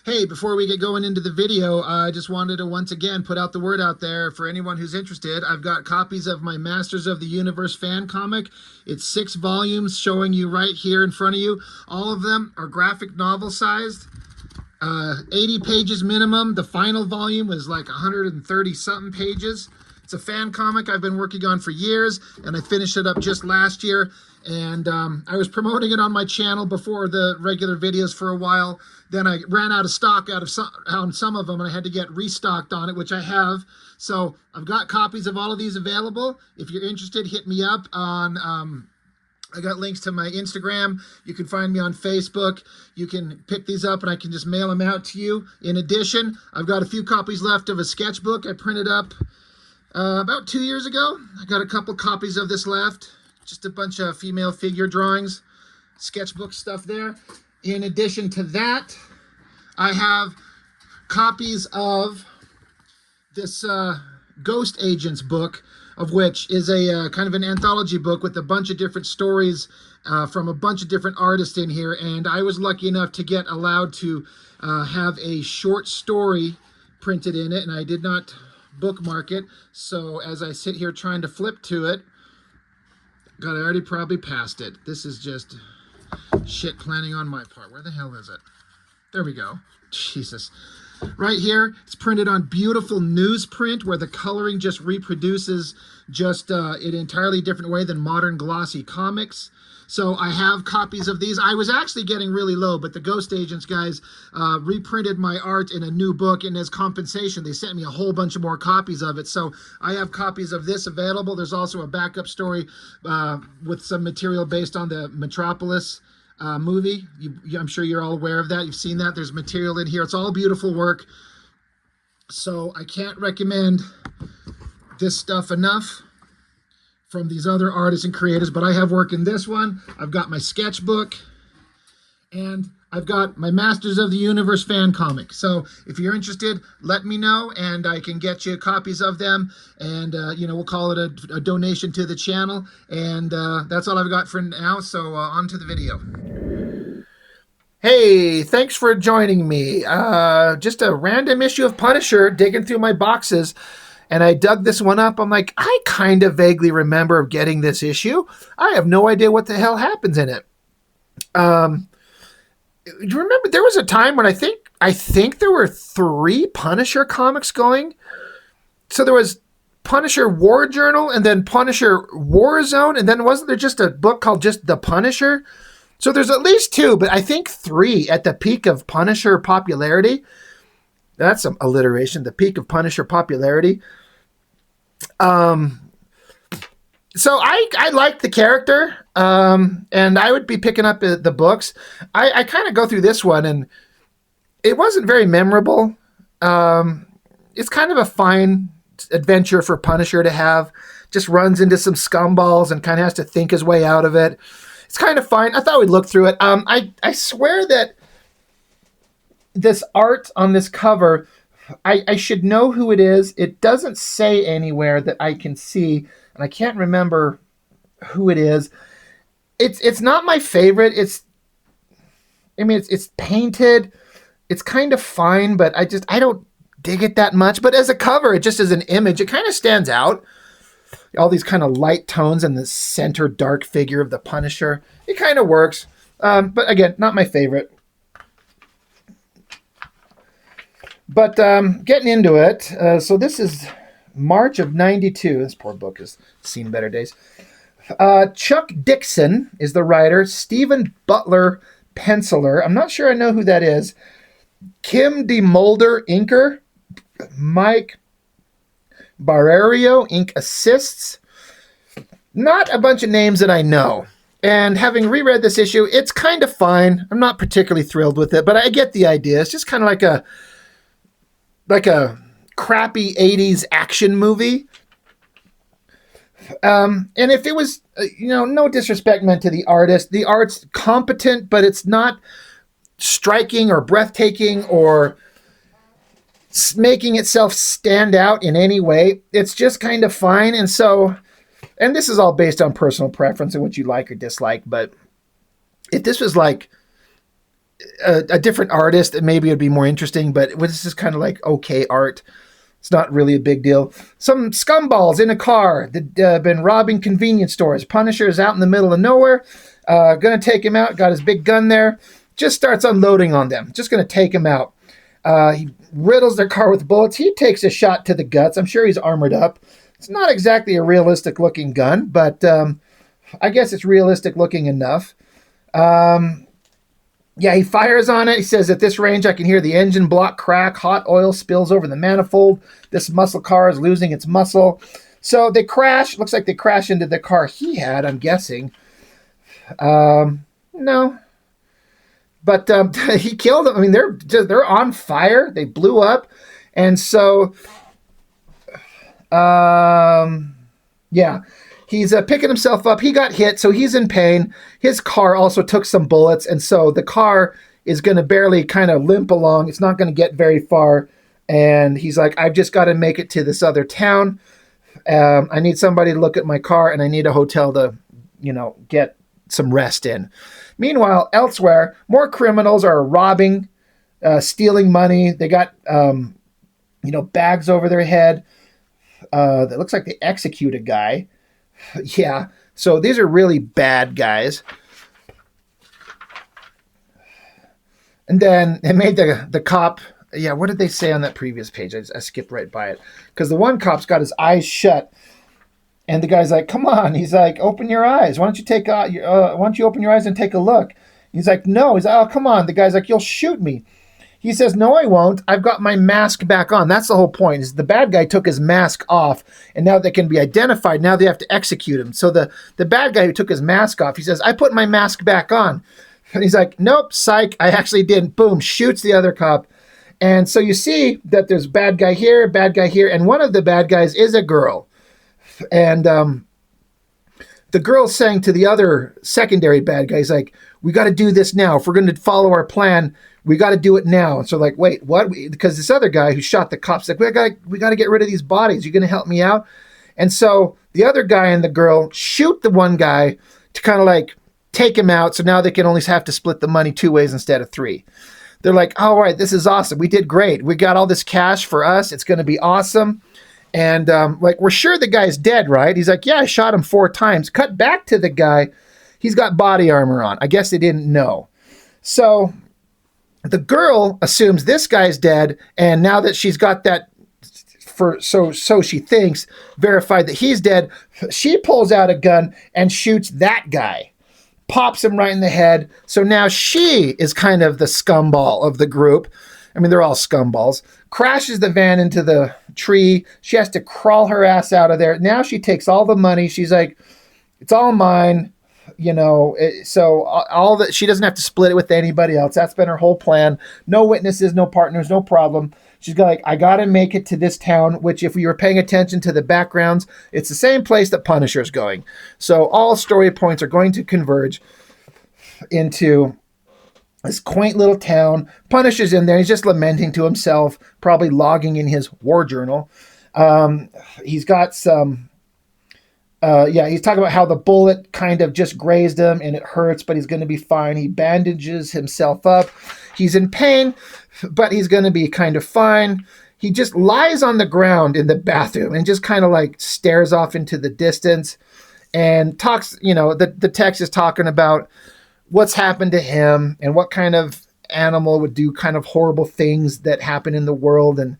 Hey, before we get going into the video, I just wanted to once again put out the word out there for anyone who's interested. I've got copies of my Masters of the Universe fan comic. It's 6 volumes showing you right here in front of you. All of them are graphic novel sized, 80 pages minimum. The final volume was like 130 something pages. It's a fan comic I've been working on for years, and I finished it up just last year. And I was promoting it on my channel before the regular videos for a while. Then I ran out of stock on some of them, and I had to get restocked on it, which I have. So I've got copies of all of these available. If you're interested, hit me up on I got links to my Instagram. You can find me on Facebook. You can pick these up and I can just mail them out to you. In addition, I've got a few copies left of a sketchbook I printed up about 2 years ago. I got a couple copies of this left. Just a bunch of female figure drawings, sketchbook stuff there. In addition to that, I have copies of this Ghost Agents book, of which is a kind of an anthology book with a bunch of different stories from a bunch of different artists in here. And I was lucky enough to get allowed to have a short story printed in it, and I did not bookmark it. So as I sit here trying to flip to it, God, I already probably passed it. This is just shit planning on my part. Where the hell is it? There we go. Jesus. Right here, it's printed on beautiful newsprint where the coloring just reproduces just an entirely different way than modern glossy comics. So I have copies of these. I was actually getting really low, but the Ghost Agents guys reprinted my art in a new book, and as compensation, they sent me a whole bunch of more copies of it. So I have copies of this available. There's also a backup story with some material based on the Metropolis movie. I'm sure you're all aware of that. You've seen that. There's material in here. It's all beautiful work. So I can't recommend this stuff enough from these other artists and creators, but I have work in this one. I've got my sketchbook, and I've got my Masters of the Universe fan comic. So if you're interested, let me know, and I can get you copies of them, and we'll call it a donation to the channel. And that's all I've got for now, so on to the video. Hey, thanks for joining me. Just a random issue of Punisher, digging through my boxes, and I dug this one up. I'm like, I kind of vaguely remember getting this issue. I have no idea what the hell happens in it. You remember there was a time when I think there were 3 Punisher comics going. So there was Punisher War Journal, and then Punisher War Zone, and then wasn't there just a book called just The Punisher? So there's at least 2, but I think 3 at the peak of Punisher popularity. That's some alliteration. The peak of Punisher popularity. So I like the character, and I would be picking up the books. I kind of go through this one, and it wasn't very memorable. It's kind of a fine adventure for Punisher to have. Just runs into some scumballs and kind of has to think his way out of it. It's kind of fine. I thought we'd look through it. I swear that this art on this cover, I should know who it is. It doesn't say anywhere that I can see, and I can't remember who it is. It's not my favorite. It's painted. It's kind of fine, but I don't dig it that much. But as a cover, it just as an image, it kind of stands out. All these kind of light tones and the center dark figure of the Punisher. It kind of works. But again, not my favorite. But getting into it, so this is March of '92. This poor book has seen better days. Chuck Dixon is the writer. Stephen Butler penciler. I'm not sure I know who that is. Kim DeMolder inker. Mike Barrerio ink assists. Not a bunch of names that I know. And having reread this issue, it's kind of fine. I'm not particularly thrilled with it, but I get the idea. It's just kind of like a crappy 80s action movie. And if it was, no disrespect meant to the artist. The art's competent, but it's not striking or breathtaking or making itself stand out in any way. It's just kind of fine. And so, and this is all based on personal preference and what you like or dislike, but if this was like a different artist, maybe it'd be more interesting, but this is kind of like okay art. It's not really a big deal. Some scumballs in a car that been robbing convenience stores. Punisher is out in the middle of nowhere. Gonna take him out. Got his big gun there. Just starts unloading on them. Just gonna take him out. He riddles their car with bullets. He takes a shot to the guts. I'm sure he's armored up. It's not exactly a realistic looking gun, but I guess it's realistic looking enough. Yeah, he fires on it. He says, at this range, I can hear the engine block crack. Hot oil spills over the manifold. This muscle car is losing its muscle. So they crash. Looks like they crash into the car he had, I'm guessing. No. But he killed them. I mean, they're on fire. They blew up. And so, yeah. He's picking himself up. He got hit, so he's in pain. His car also took some bullets, and so the car is going to barely kind of limp along. It's not going to get very far. And he's like, I've just got to make it to this other town. I need somebody to look at my car, and I need a hotel to, get some rest in. Meanwhile, elsewhere, more criminals are robbing, stealing money. They got, bags over their head. That looks like they execute a guy. Yeah, so these are really bad guys. And then they made the cop. Yeah, what did they say on that previous page? I skipped right by it. Because the one cop's got his eyes shut. And the guy's like, come on. He's like, open your eyes. Why don't you open your eyes and take a look? He's like, no. He's like, oh, come on. The guy's like, you'll shoot me. He says, no, I won't. I've got my mask back on. That's the whole point, is the bad guy took his mask off, and now they can be identified. Now they have to execute him. So the bad guy who took his mask off, he says, I put my mask back on. And he's like, nope, psych, I actually didn't. Boom, shoots the other cop. And so you see that there's bad guy here, and one of the bad guys is a girl. And the girl's saying to the other secondary bad guy, he's like, we got to do this now. If we're going to follow our plan, we got to do it now. And so like, wait, what? Because this other guy who shot the cops, like, we got to get rid of these bodies. You going to help me out? And so the other guy and the girl shoot the one guy to kind of like take him out. So now they can only have to split the money 2 ways instead of 3. They're like, all right, this is awesome. We did great. We got all this cash for us. It's going to be awesome. And we're sure the guy's dead, right? He's like, yeah, I shot him 4 times. Cut back to the guy. He's got body armor on. I guess they didn't know. So the girl assumes this guy's dead, and now that she's got that, so she thinks, verified that he's dead, she pulls out a gun and shoots that guy, pops him right in the head. So now she is kind of the scumball of the group. I mean, they're all scumballs. Crashes the van into the tree. She has to crawl her ass out of there. Now she takes all the money. She's like, it's all mine. So all that, she doesn't have to split it with anybody else. That's been her whole plan. No witnesses, no partners, no problem. She's like, I got to make it to this town, which if we were paying attention to the backgrounds, it's the same place that Punisher's going. So all story points are going to converge into this quaint little town. Punisher's in there. He's just lamenting to himself, probably logging in his war journal. He's got some... he's talking about how the bullet kind of just grazed him and it hurts, but he's going to be fine. He bandages himself up. He's in pain, but he's going to be kind of fine. He just lies on the ground in the bathroom and just kind of like stares off into the distance and talks, the text is talking about what's happened to him and what kind of animal would do kind of horrible things that happen in the world. And,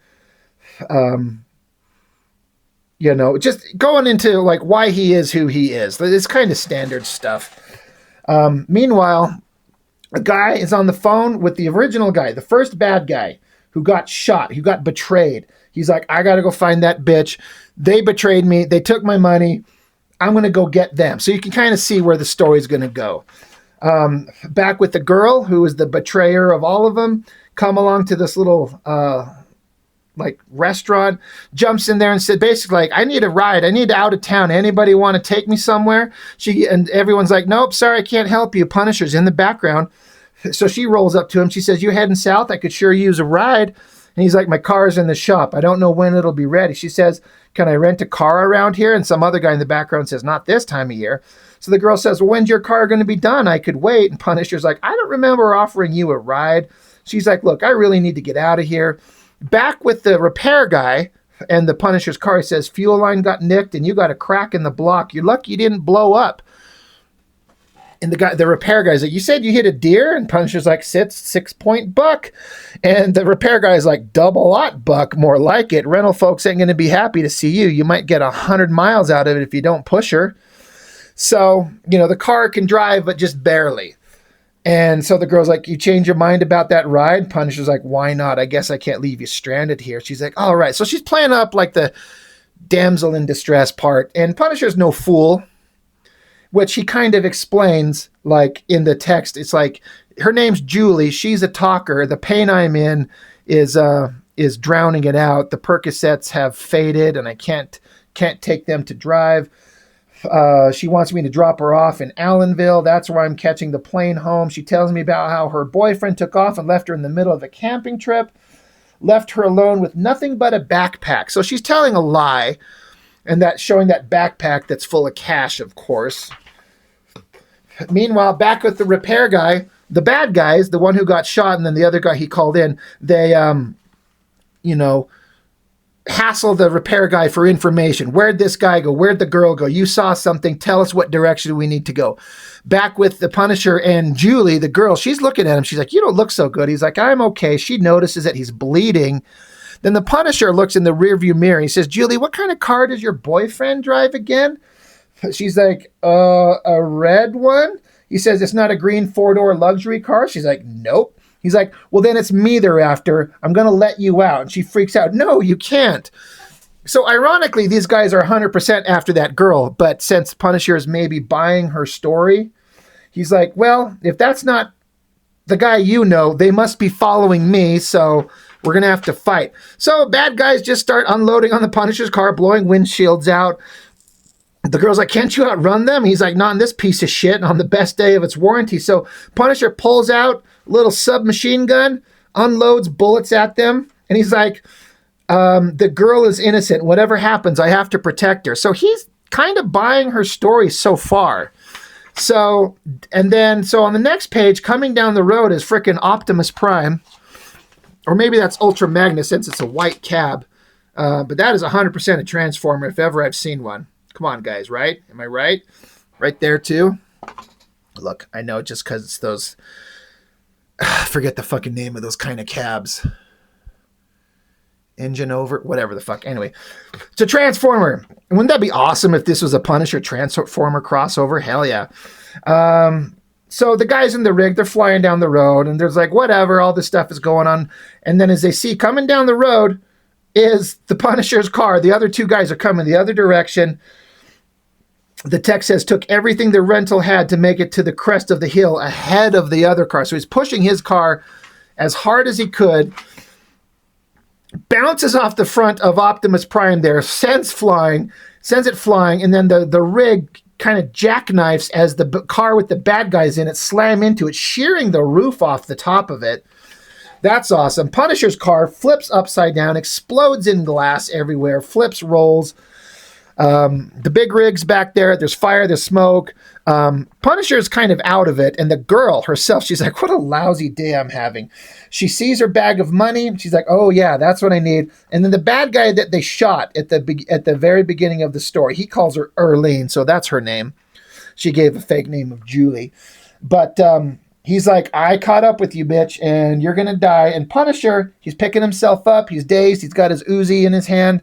just going into like why he is who he is. It's kind of standard stuff. Meanwhile, a guy is on the phone with the original guy, the first bad guy who got shot, who got betrayed. He's like, I got to go find that bitch. They betrayed me. They took my money. I'm going to go get them. So you can kind of see where the story's going to go. Back with the girl who is the betrayer of all of them, come along to this little restaurant, jumps in there and said basically like, I need a ride. I need out of town. Anybody want to take me somewhere? And everyone's like, nope, sorry, I can't help you. Punisher's in the background. So she rolls up to him. She says, you heading south? I could sure use a ride. And he's like, my car's in the shop. I don't know when it'll be ready. She says, can I rent a car around here? And some other guy in the background says, not this time of year. So the girl says, well, when's your car going to be done? I could wait. And Punisher's like, I don't remember offering you a ride. She's like, look, I really need to get out of here. Back with the repair guy and the Punisher's car, he says, fuel line got nicked and you got a crack in the block. You're lucky you didn't blow up. And the repair guy's like, you said you hit a deer? And Punisher's like, 6-point buck. And the repair guy's like, double-aught buck, more like it. Rental folks ain't going to be happy to see you. You might get 100 miles out of it if you don't push her. So, the car can drive, but just barely. And so the girl's like, you change your mind about that ride? Punisher's like, why not? I guess I can't leave you stranded here. She's like, all right. So she's playing up like the damsel in distress part. And Punisher's no fool, which he kind of explains, like in the text. It's like, her name's Julie. She's a talker. The pain I'm in is drowning it out. The Percocets have faded, and I can't take them to drive. She wants me to drop her off in Allenville. That's where I'm catching the plane home. She tells me about how her boyfriend took off and left her in the middle of a camping trip, left her alone with nothing but a backpack. So she's telling a lie, and that's showing that backpack that's full of cash, of course. Meanwhile, back with the repair guy, the bad guys, the one who got shot and then the other guy he called in, they, hassle the repair guy for information. Where'd this guy go? Where'd the girl go? You saw something. Tell us what direction we need to go. Back with the Punisher and Julie, the girl, she's looking at him. She's like, you don't look so good. He's like, I'm okay. She notices that he's bleeding. Then the Punisher looks in the rearview mirror. He says, Julie, what kind of car does your boyfriend drive again? She's like, a red one? He says, it's not a green 4-door luxury car? She's like, nope. He's like, well, then it's me they're after. I'm going to let you out. And she freaks out. No, you can't. So ironically, these guys are 100% after that girl. But since Punisher is maybe buying her story, he's like, well, if that's not the guy they must be following me. So we're going to have to fight. So bad guys just start unloading on the Punisher's car, blowing windshields out. The girl's like, can't you outrun them? He's like, not on this piece of shit on the best day of its warranty. So Punisher pulls out a little submachine gun, unloads bullets at them. And he's like, the girl is innocent. Whatever happens, I have to protect her. So he's kind of buying her story so far. So on the next page, coming down the road is frickin' Optimus Prime. Or maybe that's Ultra Magnus since it's a white cab. But that is 100% a Transformer if ever I've seen one. Come on, guys, right? Am I right? Right there, too? Look, I know just because it's those... forget the fucking name of those kind of cabs. Engine over... whatever the fuck. Anyway, it's a Transformer. Wouldn't that be awesome if this was a Punisher Transformer crossover? Hell yeah. So the guys in the rig, they're flying down the road, and there's like, whatever, all this stuff is going on. And then as they see coming down the road is the Punisher's car. The other two guys are coming the other direction. The text says, took everything the rental had to make it to the crest of the hill ahead of the other car. So he's pushing his car as hard as he could, bounces off the front of Optimus Prime there, sends it flying, and then the rig kind of jackknifes as the car with the bad guys in it slam into it, shearing the roof off the top of it. That's awesome. Punisher's car flips upside down, explodes in glass everywhere, flips, rolls. The big rig's back there. There's fire, there's smoke. Punisher's kind of out of it. And the girl herself, she's like, what a lousy day I'm having. She sees her bag of money. She's like, oh yeah, that's what I need. And then the bad guy that they shot at the very beginning of the story, he calls her Erlene. So that's her name. She gave a fake name of Julie. But, he's like, I caught up with you, bitch, and you're going to die. And Punisher, he's picking himself up. He's dazed. He's got his Uzi in his hand.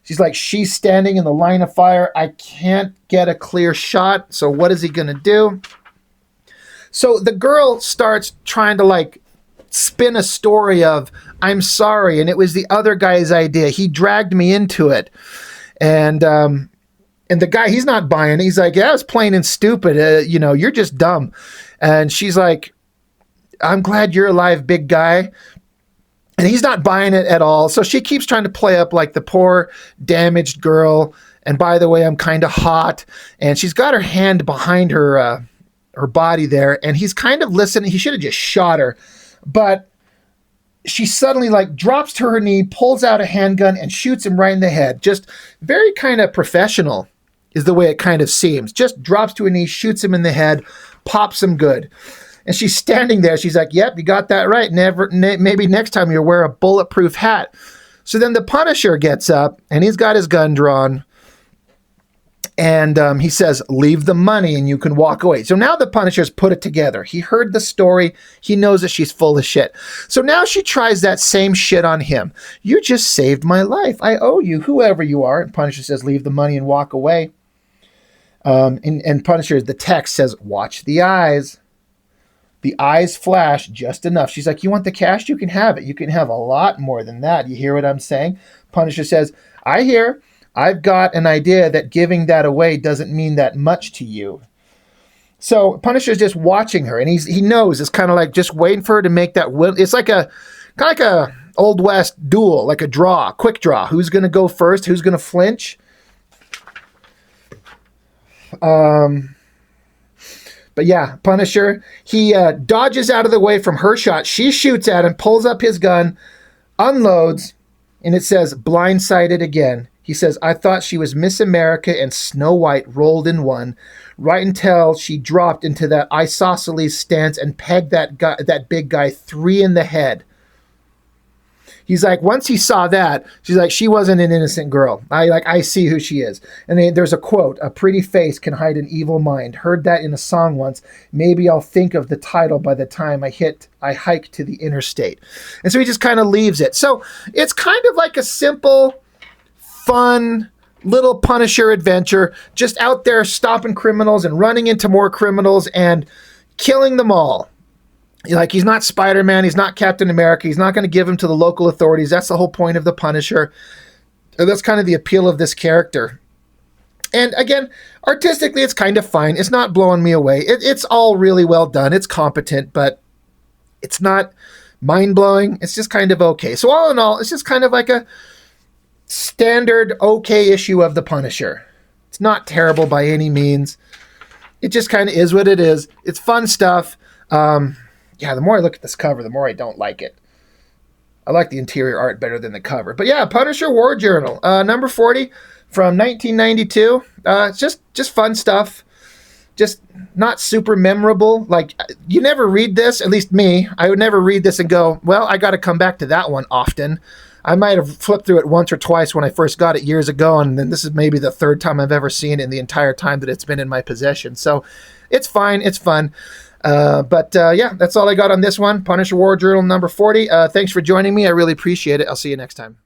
She's like, she's standing in the line of fire. I can't get a clear shot. So what is he going to do? So the girl starts trying to like spin a story of, I'm sorry. And it was the other guy's idea. He dragged me into it. And the guy, he's not buying it. He's like, yeah, it's plain and stupid. You're just dumb. And she's like, I'm glad you're alive, big guy. And he's not buying it at all. So she keeps trying to play up like the poor damaged girl. And by the way, I'm kind of hot. And she's got her hand behind her body there. And he's kind of listening. He should have just shot her. But she suddenly like drops to her knee, pulls out a handgun and shoots him right in the head. Just very kind of professional. is the way it kind of seems. Just drops to a knee, shoots him in the head, pops him good. And she's standing there. She's like, yep, you got that right. Maybe next time you'll wear a bulletproof hat. So then the Punisher gets up, and he's got his gun drawn. And he says, leave the money and you can walk away. So now the Punisher's put it together. He heard the story. He knows that she's full of shit. So now she tries that same shit on him. You just saved my life. I owe you, whoever you are. And Punisher says, leave the money and walk away. And Punisher, the text says, watch the eyes. The eyes flash just enough. She's like, you want the cash? You can have it. You can have a lot more than that. You hear what I'm saying? Punisher says, I hear. I've got an idea that giving that away doesn't mean that much to you. So Punisher's just watching her, and he knows it's kind of like just waiting for her to make that will. It's like a kind of like a Old West duel, like a draw, quick draw. Who's going to go first? Who's going to flinch? But yeah, Punisher, he dodges out of the way from her shot. She shoots at him, pulls up his gun, unloads, and it says, blindsided again. He says, I thought she was Miss America and Snow White rolled in one, right until she dropped into that isosceles stance and pegged that big guy 3 in the head. He's like, once he saw that, she's like, she wasn't an innocent girl. I see who she is. And there's a quote, a pretty face can hide an evil mind. Heard that in a song once. Maybe I'll think of the title by the time I hike to the interstate. And so he just kind of leaves it. So it's kind of like a simple, fun little Punisher adventure, just out there stopping criminals and running into more criminals and killing them all. Like, he's not Spider-Man, he's not Captain America, he's not going to give him to the local authorities. That's the whole point of the Punisher. That's kind of the appeal of this character. And again, artistically, it's kind of fine. It's not blowing me away. It's all really well done. It's competent, but it's not mind-blowing. It's just kind of okay. So all in all, it's just kind of like a standard okay issue of the Punisher. It's not terrible by any means. It just kind of is what it is. It's fun stuff. Yeah, the more I look at this cover, the more I don't like it. I like the interior art better than the cover. But yeah, Punisher War Journal, number 40 from 1992. It's just fun stuff. Just not super memorable. Like, you never read this, at least me. I would never read this and go, well, I got to come back to that one often. I might have flipped through it once or twice when I first got it years ago, and then this is maybe the 3rd time I've ever seen it in the entire time that it's been in my possession. So it's fine. It's fun. But yeah, that's all I got on this one. Punisher War Journal number 40. Thanks for joining me. I really appreciate it. I'll see you next time.